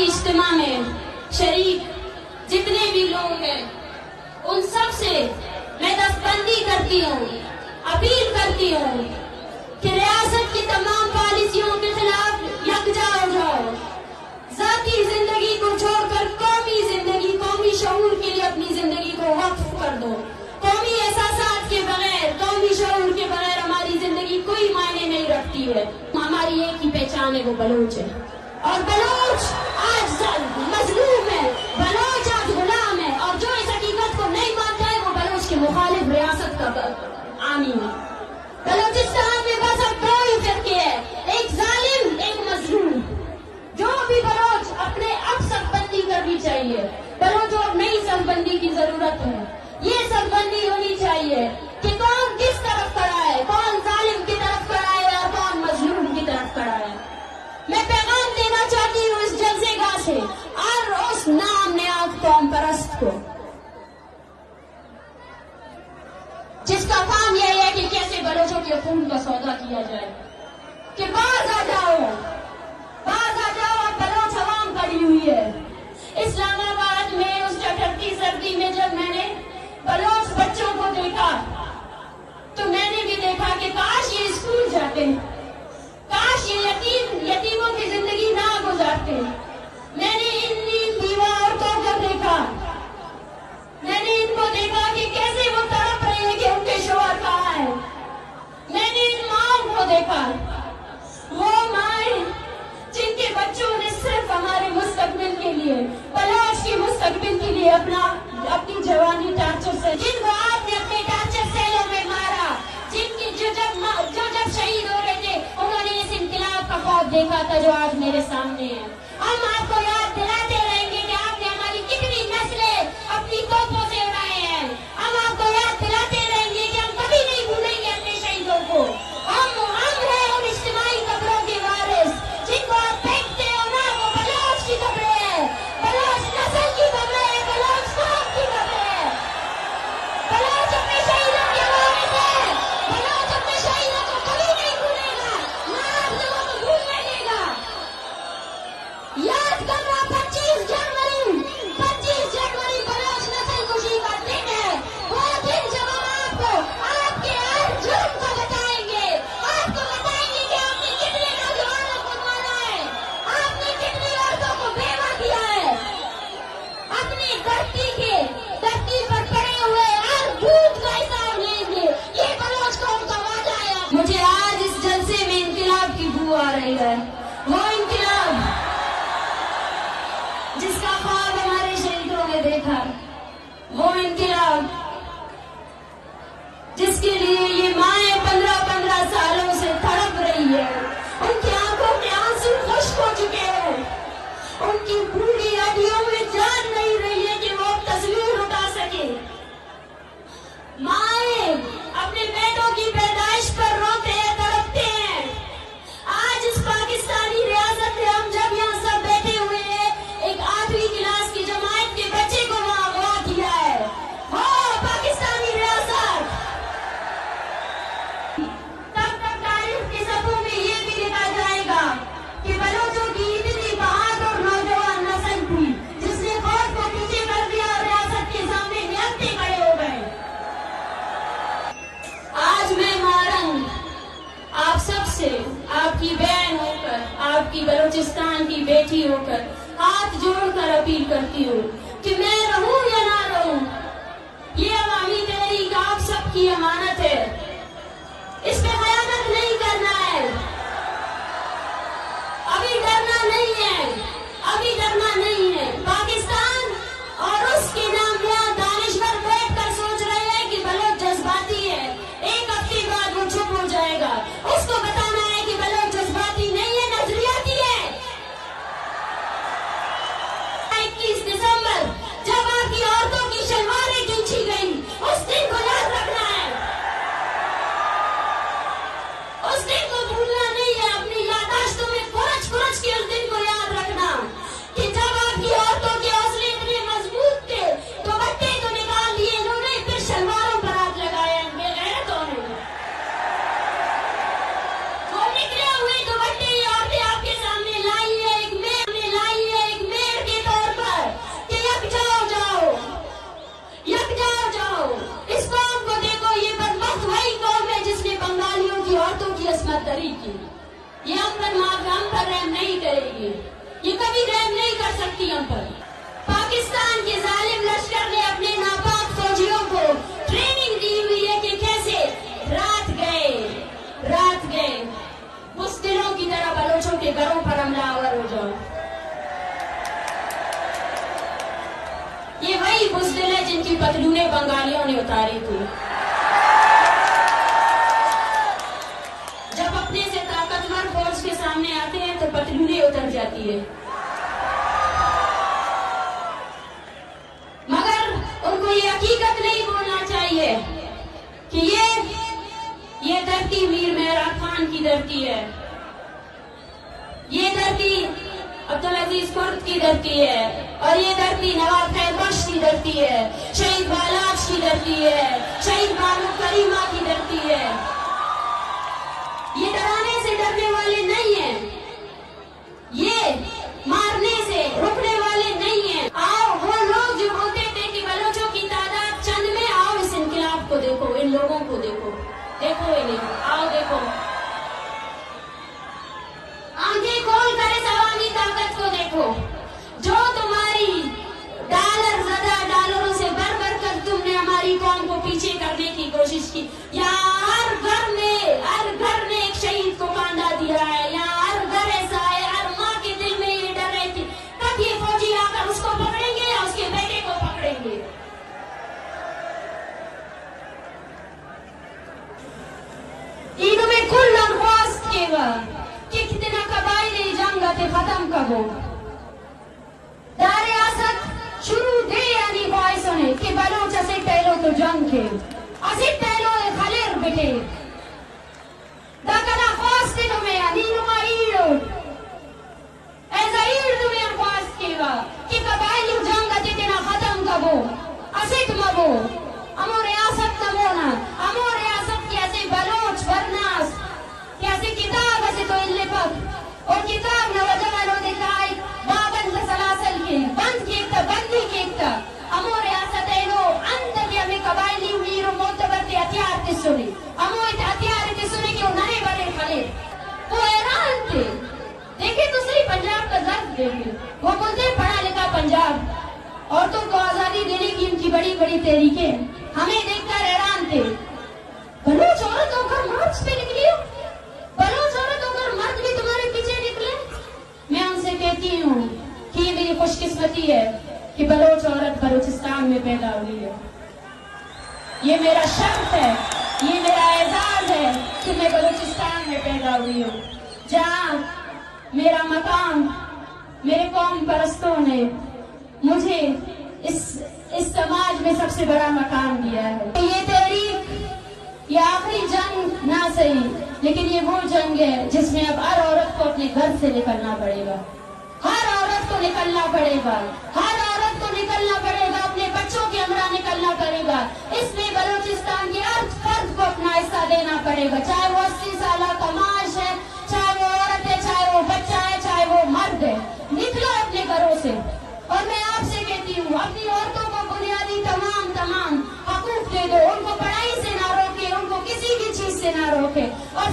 इज्तिमा में शरीक जितने भी लोग हैं उन सब से मैं दस्तबंदी करती हूँ, अपील करती हूँ कि रियासत की तमाम पॉलिसियों के खिलाफ यकजा हो जाओ। ज़ाती जिंदगी को छोड़कर कौमी जिंदगी, कौमी शऊर के लिए अपनी जिंदगी को वक्फ कर दो। कौमी एहसासात के बगैर, कौमी शऊर के बगैर हमारी जिंदगी कोई मायने नहीं रखती है। हमारी एक ही पहचान है, वो बलोच है। और बलोच आज मजलूम है, बलोच आज गुलाम है, और जो इस हकीकत को नहीं मानता है वो बलोच के मुखालिफ रियासत का आमी है। बलोचिस्तान में बस अब दो ही फिरके है, एक जालिम, एक मजलूम। जो भी बलोच अपने अब सफबंदी करनी चाहिए। बलोचों अब नई सफबंदी की जरूरत है। ये सफबंदी होनी चाहिए कि कौन किस तरफ खड़ा है, कौन जालिम की तरफ खड़ा है और कौन मजलूम की तरफ खड़ा है। मैं पैगाम देना चाहती हूँ इस जलसेगाह से और उस नाम नेआज कौम परस्त को, जिसका काम यह है कि कैसे बलोचों के खून का सौदा किया जाए, कि बाज आ जाओ, बाज आ जाओ। अब बलोच अवाम खड़ी हुई है इस्लामाबाद में उस ठठरती सर्दी में। जब मैंने बलोच बच्चों को देखा तो मैंने भी देखा कि काश ये स्कूल जाते, काश ये यतीमों की जिंदगी ना गुजारते। मैंने इन बीवा औरतों को देखा, मैंने इनको देखा कि कैसे वो तड़प रहे हैं कि उनके शौहर कहाँ है। मैंने इन माओं को देखा, वो माएं जिनके बच्चों ने सिर्फ हमारे मुस्तकबिल के लिए, बलोच की मुस्तकबिल के लिए अपनी जवानी टार्चर से, जिनको आपने अपने टार्चर सेलों में मारा, जिनकी जो जब शहीद हो रहे थे उन्होंने इस इनकलाब का ख्वाब देखा था जो आज मेरे सामने है। हम आपको याद दिलाते रहेंगे कि आपने हमारी कितनी नस्लें अपनी तोपों से उड़ाए हैं। हम आपको याद दिलाते रहेंगे कि हम कभी नहीं भूलेंगे अपने शहीदों को। हम हैं उन इज्तिमाई कब्रों के वारिस, जिनको आप फेंकते हो ना, वो बलोच की कब्रें हैं, बलोच नस्ल की कब्रें हैं, बलोच कौम की कब्रें हैं। बलोच अपने शहीदों के वारिस है, बलोच अपने शहीदों को कभी नहीं भूलेगा, ना आप लोगों को भूलने देगा। याद करना 25 जनवरी बलोच नस्ल खुशी का दिन है। वो दिन जब हम आपको आपके हर जुर्म को बताएंगे, आपको बताएंगे कि आपने कितने नौजवानों को मारा है, आपने कितनी औरतों को बेवा किया है। अपनी धरती पर पड़े हुए हर बूंद का हिसाब लेंगे। ये बलोच कौम का वादा है। मुझे आज इस जलसे में इनकलाब की बू आ रही है, वो इनकलाब जिसका ख्वाब हमारे शहीदों ने देखा, वो इनकलाब जिसके लिए ये माएं 15-15 सालों से तड़प रही है। उनकी आंखों के आंसू खुश्क हो चुके हैं, उनकी पूरी हड्डियों में जान नहीं रही है कि वो तस्वीर उठा सके। माएं अपने बेटों की पैदाइश पर रोते हैं, तड़पते हैं। आज इस पाकिस्तानी रियासत में हम जब यहाँ सब बैठे हुए हैं, एक 8वीं क्लास की जमात के बच्चे को वहाँ अगवा किया है। हो पाकिस्तानी रियासत, तब तक तारीख के सफ़ों में ये भी लिखा जाएगा कि बलोचों की इतनी बहादुर नौजवान नस्ल थी जिसने खौफ को पीछे कर दिया और रियासत के सामने निहत्ते खड़े हो गए। आज मैं मारंग आप सबसे, आपकी बहन होकर, आपकी बलूचिस्तान की बेटी होकर हाथ जोड़कर अपील करती हूँ कि मैं रहूं या ना रहूं, ये अवामी तहरीक आप सबकी अमानत है। इस पे खयानत नहीं करना है, अभी डरना नहीं है, अभी डरना नहीं है। पाकिस्तान और उसके नाम दानिश्वर बैठकर सोच रहे हैं कि बलोच जज्बाती है, एक हफ्ते बाद वो चुप हो जाएगा। उसको बताना है कि बलोच जज्बाती नहीं है, नजरियाती है। 21 दिसंबर जब आपकी औरतों की शलवारें खींची गई, उस दिन को याद रखना है, उस दिन को भूलना नहीं है। अपनी याददाश्तों में कुरच के उस दिन को याद रखना कि जब आपकी औरतों के हौसले इतने मजबूत थे तो बट्टे तो निकाल लिए इन्होंने, फिर शलवारों पर हाथ लगाया। बेगैरतों ने वो निकले हुए दुपट्टे ये औरतें आपके सामने लाई है, एक में पर रहम नहीं करेगी, ये कभी रहम नहीं कर सकती हम पर। पाकिस्तान के जालिम लश्कर ने अपने नापाक फौजियों को ट्रेनिंग दी हुई है कि कैसे रात गए बुज़दिलों की तरह बलोचों के घरों पर हमलावर हो जाओ। ये वही बुज़दिल है जिनकी पतलूनें बंगालियों ने उतारी थी। जब अपने से ताकतवर फौज के सामने आते हैं तो पतलूनें उतर जाती है, मगर उनको ये हकीकत नहीं बोलना चाहिए कि ये धरती मीर मेहरा खान की धरती है, ये धरती अब्दुल अजीज कुर्द की धरती है, और ये धरती नवाब खैर बख्श की धरती है, शहीद बालाज की धरती है, शहीद बानो करीमा की धरती है। ये डराने से डरने वाले नहीं हैं, ये मारने से रुकने वाले नहीं हैं। आओ वो लोग जो बोलते थे कि बलोचों की तादाद चंद में, आओ इस इनकलाब को देखो, इन लोगों को देखो इन्हें, आओ देखो, आंखें खोल कर इस अवामी ताकत को देखो, जो तुम्हारी डॉलरों से भर कर तुमने हमारी कौम को पीछे करने की कोशिश की। यहाँ हर घर ने एक शहीद को कांधा दिया है, यहाँ हर घर ऐसा है, हर माँ के दिल में ये डर है कि कब ये फौजी आकर उसको पकड़ेंगे या उसके बेटे को पकड़ेंगे। ईद में कुल दरख्वास्त केगा कि कितना कबाइली जंग ते खत्म करो, दारे आसत शुरू दे यानी बाइस होने कि बलोच असे टहलो तो जंग के असे टहलो खलेर बेटे दाकना ख्वास्त तुम्हें अनीनुमा ईडो ऐसा ईड तुम्हें ख्वास्त केगा कि कबाइली जंग ते तेना खत्म करो, असे तुमको अमो रियासत नमोना, अमो रियासत कैसे बलोच बरनास कैसे किताब ऐसे तो इल्ले पक और किताब नवजवानों दिखाई बाबन सलासल के बंद की एकता बंदी की एकता अमो रियासत है नो अंत के हमें कबाइली वीरों मोतबर के हथियार के सुने, अमो इत हथियार के सुने कि उन्हें बड़े खले वो हैरान थे। देखे दूसरी पंजाब का दर्द देखे, वो बोलते पढ़ा लिखा पंजाब औरतों को आजादी देने की इनकी बड़ी बड़ी तहरीकें, हमें देखकर हैरान थे। बलोच औरत होकर मार्च पे निकली हो, बलोच औरत होकर मर्द भी तुम्हारे पीछे निकले। मैं उनसे कहती हूँ कि ये मेरी खुशकिस्मती है कि बलोच औरत बलूचिस्तान में पैदा हुई है, ये मेरा शर्फ है, ये मेरा एजाज है कि मैं बलूचिस्तान में पैदा हुई हूँ, जहाँ मेरा मकाम मेरे कौम परस्तों ने मुझे इस समाज में सबसे बड़ा मकाम दिया है। ये तहरीक, ये आखिरी जंग ना सही, लेकिन ये वो जंग है जिसमें अब हर औरत को अपने घर से निकलना पड़ेगा, हर औरत को निकलना पड़ेगा, हर औरत को निकलना पड़ेगा, अपने बच्चों के हमरा निकलना पड़ेगा। इसमें बलूचिस्तान के हर फर्द को अपना हिस्सा देना पड़ेगा, चाहे वो 80 साल का माश है, चाहे वो औरत है, चाहे वो बच्चा है, चाहे वो मर्द है। निकलो अपने घरों से, और मैं आपसे कहती हूँ अपनी औरतों को बुनियादी तमाम हकूक दे दो, उनको पढ़ाई से ना रोके, उनको किसी भी चीज से ना रोके, और